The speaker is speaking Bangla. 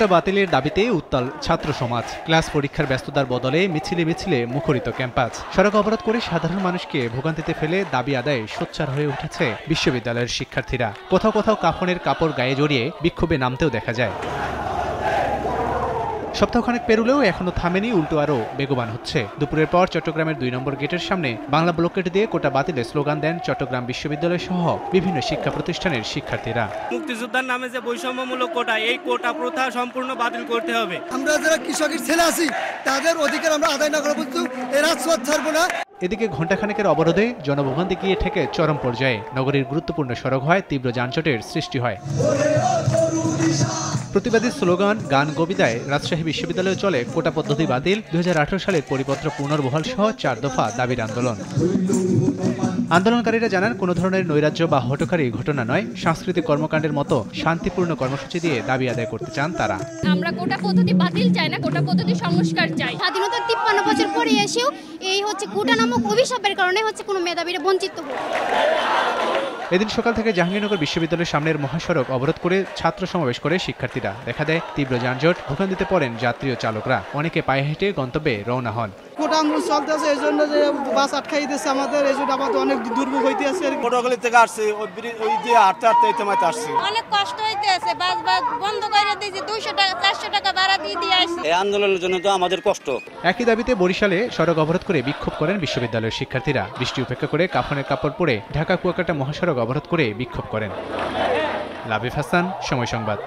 কোটা বাতিলের দাবিতে উত্তাল ছাত্র সমাজ। ক্লাস পরীক্ষার ব্যস্ততার বদলে মিছিলে মিছিলে মুখরিত ক্যাম্পাস। সড়ক অবরোধ করে সাধারণ মানুষকে ভোগান্তিতে ফেলে দাবি আদায়ে সোচ্চার হয়ে উঠেছে বিশ্ববিদ্যালয়ের শিক্ষার্থীরা। কোথাও কোথাও কাফনের কাপড় গায়ে জড়িয়ে বিক্ষোভে নামতেও দেখা যায়। সপ্তাহখানেক পেরুলেও এখনো থামেনি, উল্টো আরও বেগবান হচ্ছে। দুপুরের পর চট্টগ্রামের ২ নম্বর গেটের সামনে বাংলা ব্লকেট দিয়ে কোটা বাতিলের স্লোগান দেন চট্টগ্রাম বিশ্ববিদ্যালয় সহ বিভিন্ন শিক্ষা প্রতিষ্ঠানের শিক্ষার্থীরা। মুক্তিযোদ্ধার নামে যে বৈষম্যমূলক কোটা, এই কোটা প্রথা সম্পূর্ণ বাতিল করতে হবে। আমরা যারা কৃষকের ছেলে আছি তাদের অধিকার আমরা আদায় না করা পর্যন্ত এর রাজপথ ছাড়বো না। এদিকে ঘণ্টাখানেকের অবরোধে জনভোগান্তি গিয়ে ঠেকে চরম পর্যায়ে। নগরীর গুরুত্বপূর্ণ সড়ক হয় তীব্র যানজটের সৃষ্টি হয়। প্রতিবাদী স্লোগান, গান, কবিতায় রাজশাহী বিশ্ববিদ্যালয়ে চলে কোটা পদ্ধতি বাতিল, ২০১৮ সালের পরিপত্র পুনর্বহাল সহ ৪ দফা দাবির আন্দোলন। আন্দোলনকারীরা জানান, কোনো ধরনের নৈরাজ্য বা হঠকারী ঘটনা নয়, সাংস্কৃতিক কর্মকাণ্ডের মতো শান্তিপূর্ণ কর্মসূচি দিয়ে দাবি আদায় করতে চান তারা। আমরা কোটা পদ্ধতি বাতিল চাই না, কোটা পদ্ধতি সংস্কার চাই। স্বাধীনতার ৫৩ বছর পরে এসেও এই কোটা নামক অভিশাপের কারণে কোনো মেধাবীরা বঞ্চিত হবে। এদিন সকাল থেকে জাহাঙ্গীরনগর বিশ্ববিদ্যালয়ের সামনের মহাসড়ক অবরোধ করে ছাত্র সমাবেশ করে শিক্ষার্থীরা। দেখা দেয় তীব্র যানজট, ভোগান্তিতে পড়েন যাত্রী ও চালকরা। অনেকে পায়ে হেঁটে গন্তব্যে রওনা হন। কোটা আন্দোলন চলতেছে, এই জন্য যে বাস আটকাই দিচ্ছে আমাদের, এই জন্য আমাদের অনেক দুর্ভোগ হইতে আছে। কোটাগুলি থেকে আসছে, ওই যে হাঁটতে হাঁটতে এই তেমাইতে আসছে। অনেক কষ্ট হইতে আছে, বাস বন্ধ করে দিয়েছে, ২০০ টাকা ৪০০ টাকা ভাড়া দিয়ে আসছে। এই আন্দোলনের জন্য তো আমাদের কষ্ট। একই দাবিতে বরিশালে সড়ক অবরোধ করে বিক্ষোভ করেন বিশ্ববিদ্যালয়ের শিক্ষার্থীরা। বৃষ্টি উপেক্ষা করে কাফনের কাপড় পরে ঢাকা কুয়াকাটা মহাসড়ক অবরোধ করে বিক্ষোভ করেন। লাবিব হাসান, সময় সংবাদ।